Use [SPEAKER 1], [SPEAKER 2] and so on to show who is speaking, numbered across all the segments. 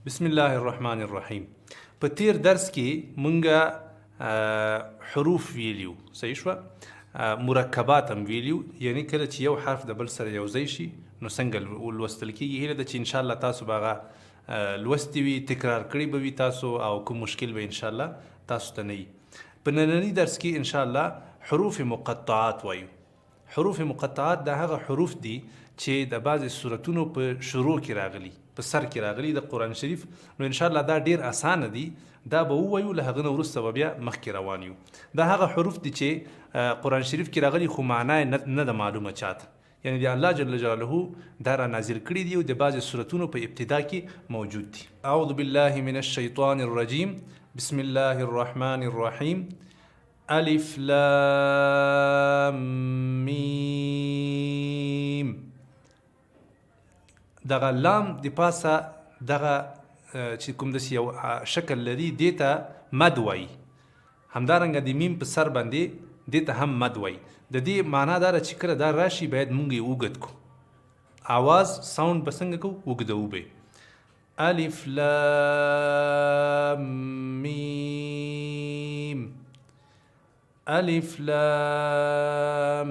[SPEAKER 1] بسم الله الرحمن الرحیم. په تیر درس کې مونږه حروف ویلیو، صحیح شو. مرکبات هم ویلیو، یعنی کله چې یو حرف د بل سره یوځای شي نو څنګه لوستل کیږي. هیله ده چې ان شاء الله تاسو به لوستي وي، تکرار کړي به وي تاسو، او کوم مشکل به ان شاء الله تاسو ته نه وي. په نننی درس کې ان شاء الله حروف مقطعات وایو. حروف مقطعات دا هغه حروف دي چې د بعضې سورتونو په شروع کې راغلي، په سر کې راغلي د قرآن شریف. نو ان شاء الله دا ډیر اسانه دي، دا به ووایو، له هغه نه وروسته به بیا مخکې روان یو. دا هغه حروف دي چې قرآن شریف کې راغلي خو معنا یې نه ده معلومه چاته، یعنی د الله جل جلاله دا را نازل کړي دي او د بعضې سورتونو په ابتدا کې موجود دي. اعوذ بالله من الشیطان الرجیم، بسم الله الرحمن الرحیم. الف لام میم. دغه لام د پاسه دغه چې کوم داسې یو شکل لري دې ته مد وایي، همدارنګه د میم په سر باندې دې ته هم مد وایي. د دې معنا دا ده چې کله دا راشي باید مونږ یې اوږد کړو، آواز ساوند به څنګه کوو؟ اوږدوو به. الف لام میم، الف لام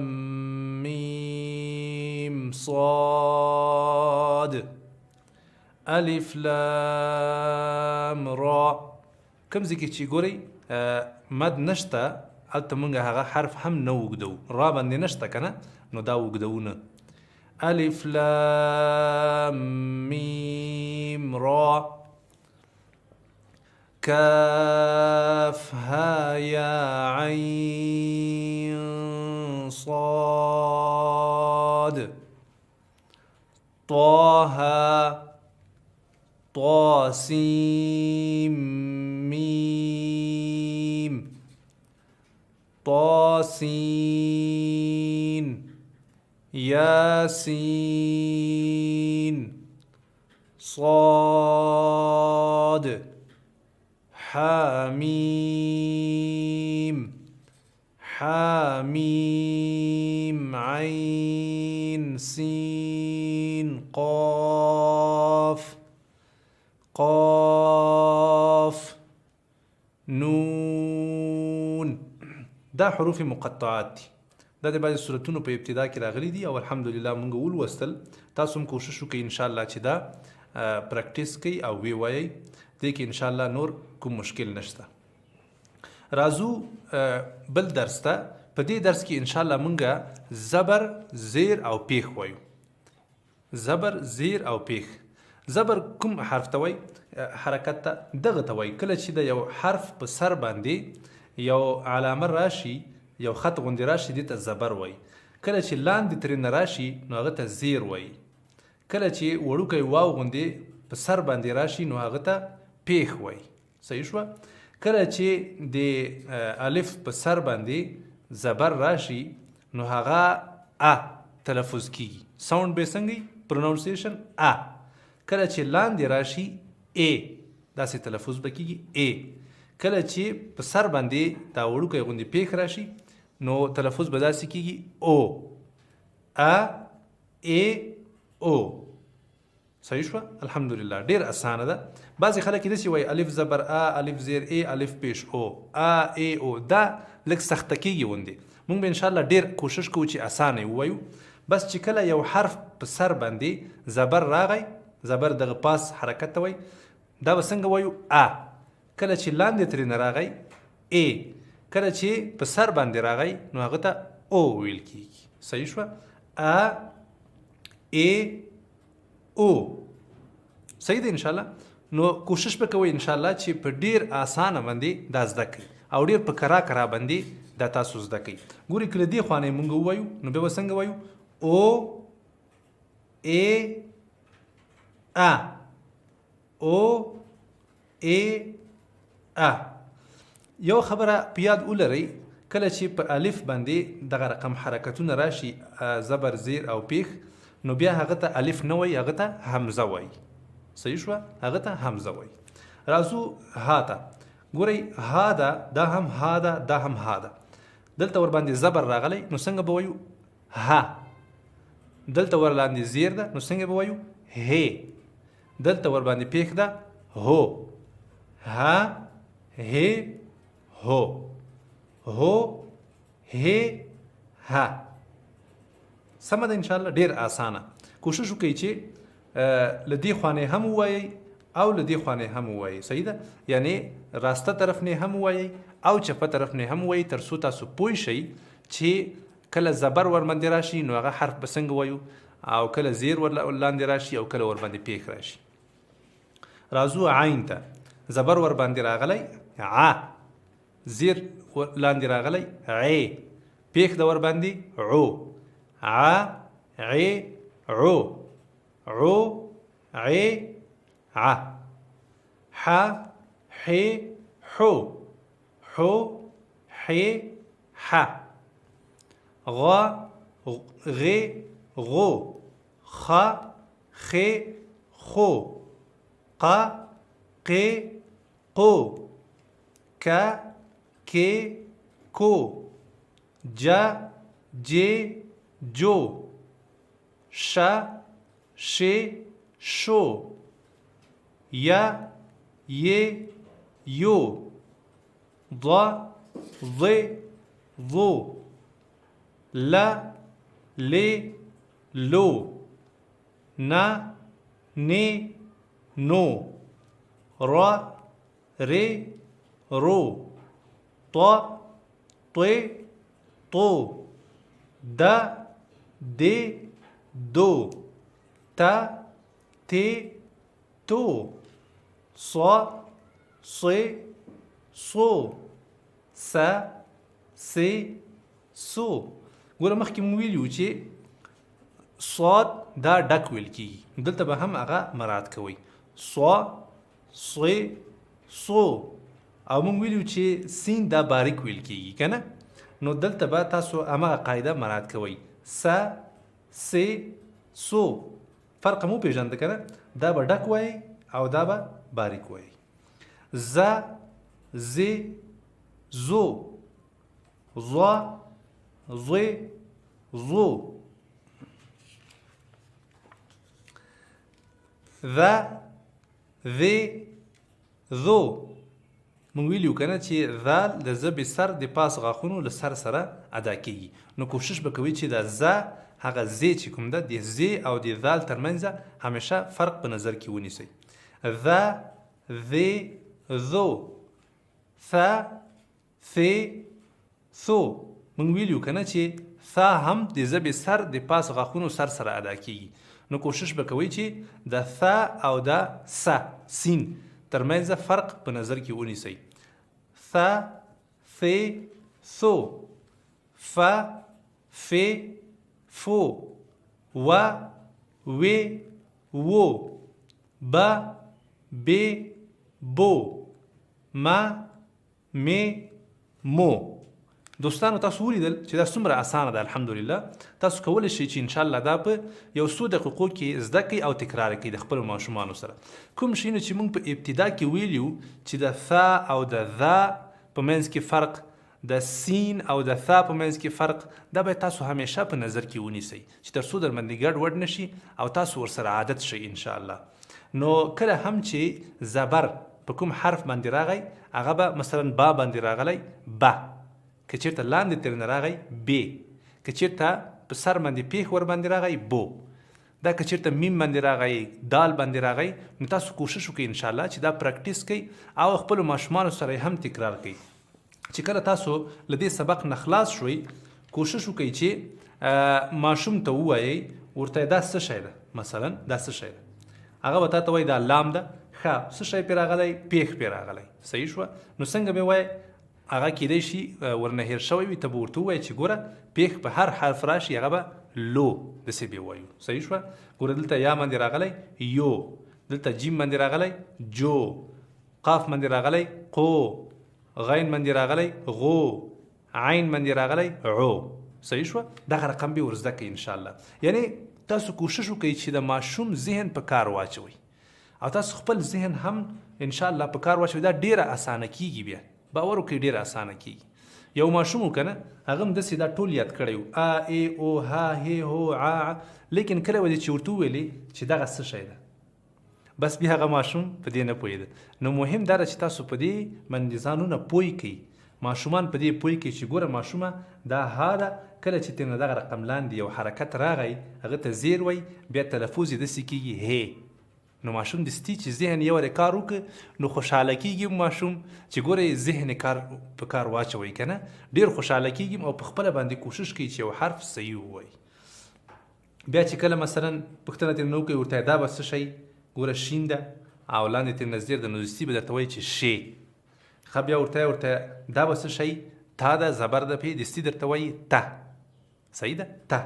[SPEAKER 1] میم صاد، الف لام را. کوم ځای کې چې ګورئ مد نشته هلته مونږ هغه حرف هم نه اوږدوو، را باندې نشته که نه، نو دا اوږدوو نه. الف لام میم را. كاف ها يا عين صاد. طه طا سين ميم طاسين ياسين صاد حاميم حاميم عين سين قاف قاف نون. دا حروف مقطعات دي، دا د بعضې سورتونو په ابتدا کې راغلي دي او الحمدلله مونږ ولوستل. تاسو هم کوشش وکړئ ان شاء الله چې دا پریکټیس کوئ او وی وایئ، دې کې ان شاء الله نور کوم مشکل نشته. راځو بل درس ته. په دې درس کې ان شاء الله مونږ زبر، زیر او پیښ وایو. زبر، زیر او پیښ. زبر کوم حرف ته وایي؟ حرکت ته، دغه ته وایي. کله چې د یو حرف په سر باندې یو علامه راشي، یو خط غوندې راشي، دې ته زبر وایي. کله چې لاندې ترېنه راشي نو هغه ته زیر وایي. کله چې وړوکی واو غوندې په سر باندې راشي نو هغه ته پیښ وایي. صحیح شوه. کله چې د الف په سر باندې زبر راشي نو هغه ا تلفظ کیږي، ساوند به څنګه وي؟ پرونونسیشن ا. کله چې لاندې راشي ا، داسې تلفظ به کیږي ا. کله چې په سر باندې دا وړوکی غوندې پیښ راشي نو تلفظ به داسې کیږي او. ا ا او. صحیح شوه. الحمدلله ډیر اسانه ده. بعضې خلک یې داسې وایي الف زبر ا، الف زیر ا، الف پیش او، ا ا او. دا لږ سخته کیږي غوندې. مونږ به انشاءالله ډیر کوشش کوو چې اسانه یې ووایو. بس چې کله یو حرف په سر باندې زبر راغی، زبر دغه پاس حرکت ته وایي، دا به څنګه وایو؟ ا. کله چې لاندې ترېنه راغی ا، کله چې په سر باندې راغی نو هغه ته او ویل کیږي. صحیح شوه. ا ا او. صحیح ده ان شاء الله. نو کوشش به کوئ ان شاء الله چې په ډیر اسانه باندې دا زده کړئ او ډیر په کرا کرا باندې دا تاسو زده کړئ. ګورئ کله دې خوا نه مونږ ووایو نو بیا به څنګه وایو؟ او ا ا او ا ا. یو خبره په یاد ولرئ، کله چې په الف باندې دغه رقم حرکتونه راشي، زبر، زیر او پیښ، نو بیا هغه ته الف نه وایي، هغه ته حمزه وایي. صحیح شوه. هغه ته حمزه وایي. راځو ها ته. ګورئ ها ده، دا هم ها ده، دا هم ها ده. دلته ورباندې زبر راغلی نو څنګه به وایو؟ ها. دلته ورلاندې زیر ده نو څنګه به وایو؟ هې. دلته ورباندې پیښ ده هو ها هي هو هو هي ها. سمه ده ان شاء الله ډیر اسانه. کوشش وکړئ چې لدی خوانه هم وایي او لدی خوانه هم وایي. صحیح ده؟ یعنی راسته طرف نه هم وایي او چپه طرف نه هم وایي، تر څو تاسو پوه شئ چې کله زبر ور باندې راشي نو هغه حرف به څنګه وایو، او کله زیر ور لاندې راشي او کله ور باندې پیښ راشي. راځو عین ته. زبر ور باندې راغلی ع، زیر لاندې راغلی ع، پیښ د ور باندې عو. ع ع عو عو ع ع. ح ح حو حو ح ح. غ غ غو خ خ خو ق ق قو ك ك کو ج ج جو ش ش شو ي ي يو ض ض ضو ل ل لو ن ن نو ر ر رو ط ط طو د د دو ت ت تو ص ص صو س س سو. ګوره مخکې مو ویلي وو چې صاد دا ډک ویل کېږي، دلته به هم هغه مراعات کوئ. ص ص صو. او موږ ویلو چې سین دا باریک ویل کېږي که نه، نو دلته به تاسو همغه قاعده مراعات کوئ. س س سو. فرق مو پېژانده که نه، دا به ډک وایي او دا به باریک وایي. ز ز زو ظ ظ ظو ذ ذ ذو. مونږ ویلو کنه چې ذال د ژبې سر د پاس غاښونو له سر سره ادا کیږي، نو کوشش به کوئ چې دا ز هغه ز چې کوم ده د ز او د ذال ترمنځ همیشه فرق په نظر کې ونیسئ. ذ ذ ذو ث ث ثو. مونږ ویلو کنه چې ث هم د ژبې سر د پاس غاښونو سر سره ادا کیږي، نو کوشش به کوئ چې د ث او د س سین ترمنځ فرق په نظر کې ونیسئ. ث ث ثو ف ف فو و و وو ب ب بو م م مو. دوستانو تاسو ولیدل چې دا څومره اسانه ده. الحمدلله تاسو کولی شئ چې انشاءالله دا په یو څو دقیقو کې زده کړئ او تکرار کړئ د خپلو ماشومانو سره. کوم شیونه چې موږ په ابتدا کې ویلي وو چې د ث او د ذ په منځ کې فرق، د سین او د ث په منځ کې فرق، دا باید تاسو همیشه په نظر کې ونیسئ چې تر څو در باندې ګډ وډ نشي او تاسو ورسره عادت شئ انشاءالله. نو کله هم چې زبر په کوم حرف باندې راغی هغه به مثلا با باندې راغلی با، که چیرته لاندې ترنه راغی بی، که چیرته په سر باندې پیښ ور باندې راغی بو، دا که چیرته میم باندې راغی دال باندې راغی، نو تاسو کوشش وکړئ انشاءالله چې دا پریکټیس کړئ او خپلو ماشومانو سره هم تکرار کړئ. چې کله تاسو له دې سبق نه خلاص شوئ کوشش وکړئ چې ماشوم ته ووایئ ورته دا څه شی ده، مثلا دا څه شی ده، هغه به تا ته وایي دا لام ده، ښه څه شی پرې راغلی، پیښ پرې راغلی. صحیح شوه؟ نو څنګه به وایي هغه کیدای شي ورنه هیر شوی وي، ته به ورته ووایې چې ګوره پیښ په هر حرف راشي هغه به لو داسې به وایو. صحیح شوه؟ ګوره دلته یا باندې راغلی یو، دلته جیم باندې راغلی جو، قاف باندې راغلی قو، غین باندې راغلی غو، عین باندې راغلی عو. صحیح شوه؟ دغه رقم به ورزده کوئ انشاءالله. یعنی تاسو کوشش وکړئ چې د ماشوم ذهن په کار واچوئ او تاسو خپل ذهن هم انشاءالله په کار واچوئ. دا ډیره اسانه کیږي، بیا باور وکړئ ډیره اسانه کیږي. یو ماشوم و کنه هغه هم داسې دا ټول یاد کړی و ا ای او ها هی هو ع، لیکن کله ودې چې ورته وویلې چې دغه څه شی ده بس بیا هغه ماشوم په دې نه پوهېده. نو مهم دا ده چې تاسو په دې باندې ځانونه پوه کړئ، ماشومان په دې پوه کړئ چې ګوره ماشومه دا ها ده، کله چې ترنه دغه رقم لاندې یو حرکت راغی هغه ته زیر وایي، بیا تلفظ یې داسې کېږي هی. نو ماشوم دستي چې ذهن یې وری کار وکړي نو خوشحاله کېږي ماشوم چې ګوره ذهن کار په کار واچوئ که نه، ډېر خوشحاله کېږي او په خپله باندې کوشش کوي چې یو حرف صحیح ووایي. بیا چې کله مثلا پوښتنه ترنه وکړئ ورته دا به څه شی، ګوره شین ده او لاندې ترنه زیر ده، نو دستي به درته وایي چې شی. ښه بیا ورته دا به څه شی، تا ده زبر ده پې، دستي درته وایي ته. صحیح ده ته.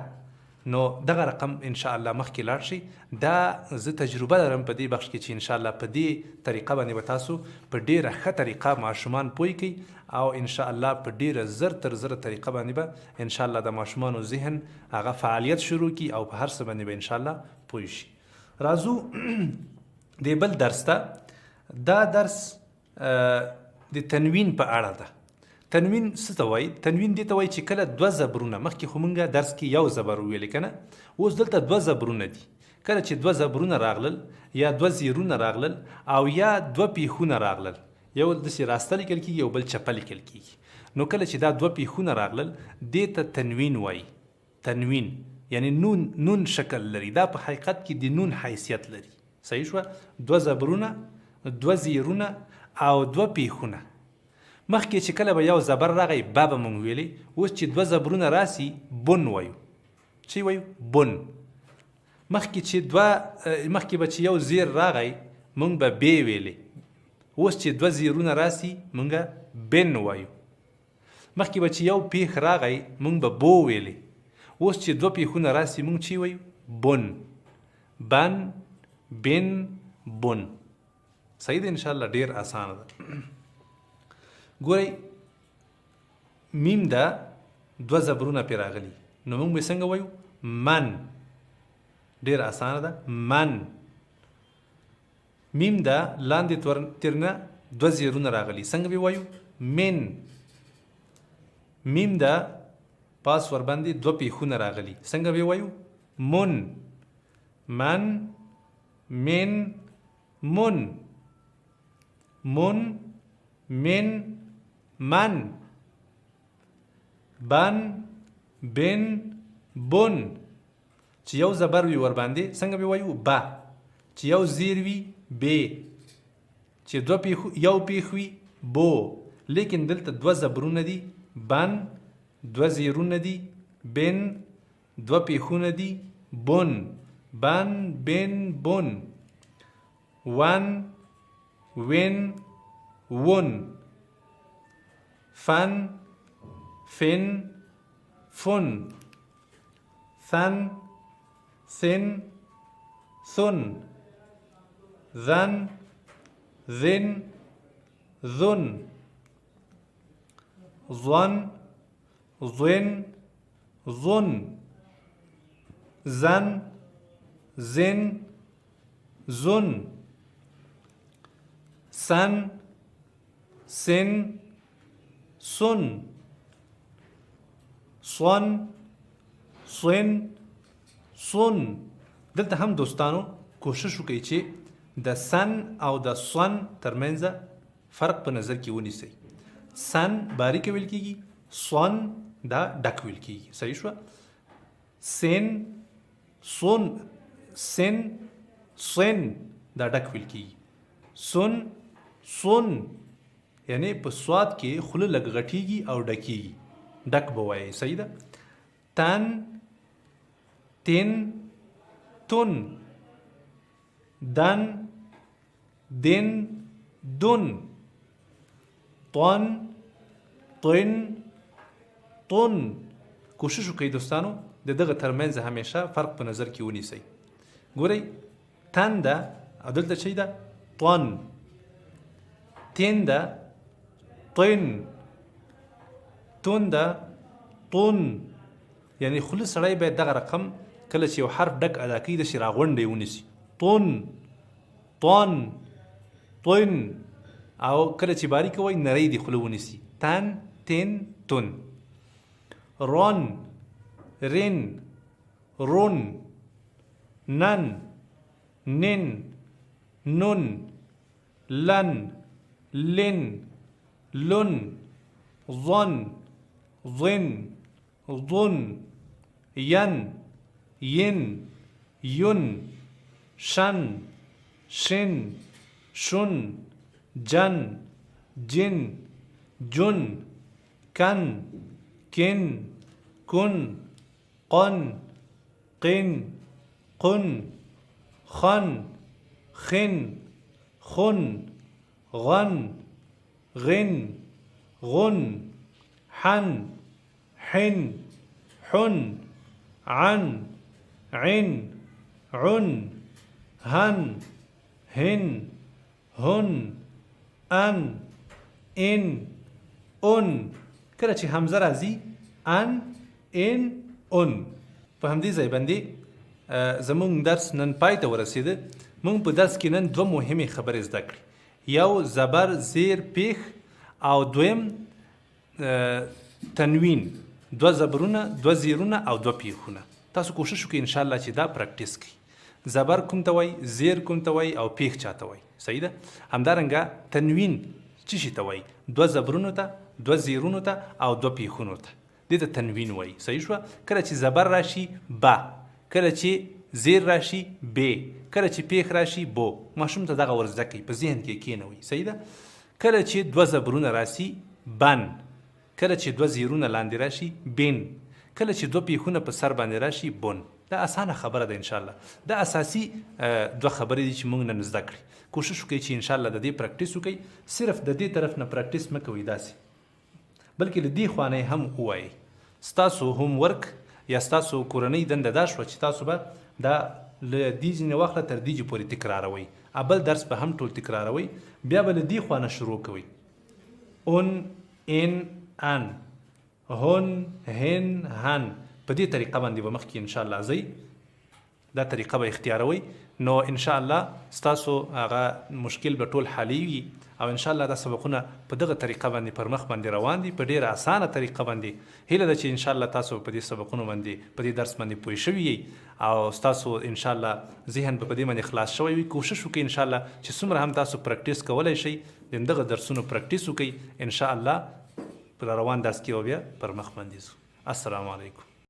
[SPEAKER 1] نو دغه رقم انشاءالله مخکې لاړ شي. دا زه تجربه لرم په دې بخش کې چې انشاءالله په دې طریقه باندې به تاسو په ډېره ښه طریقه ماشومان پوه کړئ او انشاءالله په ډېره زر تر زره طریقه باندې به انشاءالله د ماشومانو ذهن هغه فعالیت شروع کړي او په هر څه باندې به انشاءالله پوه شي. راځو د بل درس ته. دا درس د تنوین په اړه ده. تنوین څه ته وایي؟ تنوین دې ته وایي چې کله دوه زبرونه، مخکې خو مونږ درس کې یو زبر ویلې که نه، اوس دلته دوه زبرونه دي. کله چې دوه زبرونه راغلل یا دوه زیرونه راغلل او یا دوه پیښونه راغلل، یو داسې راسته لیکل کېږي او بل چپه لیکل کېږي، نو کله چې دا دوه پیښونه راغلل دې ته تنوین وایي. تنوین یعنی نون شکل لري، دا په حقیقت کې د نون حیثیت لري. صحیح شوه؟ دوه زبرونه، دوه زیرونه او دوه پیښونه. مخکې چې کله به یو زبر راغی با به مونږ ویلی، اوس چې دوه زبرونه راسي بن وایو. چی وایو؟ بن. مخکې به چې یو زیر راغی مونږ به بې ویلی، اوس چې دوه زیرونه راسي مونږ بن وایو. مخکې به چې یو پیښ راغی مونږ به بو ویلی، اوس چې دوه پیښونه راسي مونږ چی وایو؟ بن. بن، بن، بن. صحیح ده؟ انشاءالله ډیر اسانه ده. ګورئ میم ده دوه زبرونه پې راغلي، نو موږ به څنګه وایو؟ من. ډېر اسانه ده. من. میم ده لاندې ترنه دوه زیرونه راغلي، څنګه به وایو؟ من. میم ده پاس ورباندې دوه پیښونه راغلي، څنګه به وایو؟ من. من، من، من. من، من، من. بن، بن، بن. چې یو زبر وي ورباندې څنګه به وایو؟ با. چې یو زیر وي بې. چې یو پیښ وي بو. لیکن دلته دوه زبرونه دي، بن، دوه زیرونه دي، بن، دوه پیښونه دي، بن. بن، بن، بن. ون، ون، ون. فن، فن، فن. ثن، ثن، ثن. ذن، ذن، ذن. ظن، ظن، ظن. زن، زن، زن. سن، سن، سن. صن، صن، صن. دلته هم دوستانو کوشش وکړئ چې د سن او د صن ترمنځ فرق په نظر کې ونیسئ. سن باریک ویل کېږي، صن دا ډک ویل کېږي. صحیح شوه؟ سن، صن، سن، صن دا ډک ویل کېږي. سن، صن یعنی په سواد کې خوله لږ غټیږي او ډکیږي، ډک به وایي. صحیح ده؟ تن، تن، تن. دن، دن، دن. طن، طن، طن. کوشش وکړئ دوستانو د دغه ترمنځ همیشه فرق په نظر کې ونیسئ. ګورئ تن ده او دلته چی ده؟ طن. تن ده طن. تون ده طن. یعنی خوله سړی باید دغه رقم کله چې یو حرف ډک ادا کوي داسې راغونډی ونیسي. طن، طن، طن. او کله چې باریک وایي نری دې خوله ونیسي. تن، تن، تن. رن، رن، رن. نن، نن، نون لن لن لن ظن ظن ظن ين ين ين شن شن شن جن جن جن كن كن كن قن قن قن خن خن خن غن غن غن حن حن حن عن عن عن هن هن هن ان ان اون. کله چې حمزه راځي ان ان اون. په همدې ځای باندې زموږ درس نن پای ته ورسېده. موږ په درس کې نن دوه مهمې خبرې زده کړې. یو زبر زیر پیښ او دویم تنوین. دوه زبرونه، دوه زیرونه او دوه پیښونه. تاسو کوشش وکړئ انشاءالله چې دا پریکټیس کړئ. زبر کوم ته وایي، زیر کوم ته وایي او پیښ چاته وایي. صحیح ده؟ همدارنګه تنوین څه شي ته وایي؟ دوه زبرونو ته، دوه زیرونو ته او دوه پیښونو ته. دې ته تنوین وایي. صحیح شوه؟ کله چې زبر راشي با، کله چې زیر راشي بې، کله چې پیښ راشي بو. ماشوم ته دغه ور زده کوي، په ذهن کې کېنوي. صحیح ده؟ کله چې دوه زبرونه راشي بن، کله چې دوه زیرونه لاندې راشي بین، کله چې دوه پیښونه په سر باندې راشي بون. دا اسانه خبره ده انشاءالله. دا اساسي دوه خبرې دي چې موږ نن زده کړې. کوشش وکړئ چې انشاءالله د دې پریکټیس وکړئ. صرف د دې طرف نه پریکټیس مه کوئ داسې، بلکې له دې خوا نه هم ووایئ. ستاسو هوم ورک یا ستاسو کورنۍ دنده دا شوه چې تاسو به دا له دې ځینې واخله تر دې پورې تکراروئ. بل درس به هم ټول تکراروئ. بیا به له دې خوا نه شروع کوئ. اون ان ان هن هن هن. په دې طریقه باندې به مخکې انشاءالله ځئ. دا طریقه به اختیاروئ. نو انشاءالله ستاسو هغه مشکل به ټول حلیږي او انشاءالله دا سبقونه په دغه طریقه باندې پر مخ باندې روان دي، په ډیره اسانه طریقه باندې. هیله ده چې انشاءالله تاسو په دې سبقونو باندې، په دې درس باندې پوه شوي یئ او ستاسو انشاءالله ذهن به په دې باندې خلاص شوی وي. کوشش وکړئ انشاءالله چې څومره هم تاسو پریکټیس کولی شئ د دغه درسونو پریکټیس وکړئ. انشاءالله پر روان درس کې بیا پر مخ باندې ځو. السلام علیکم.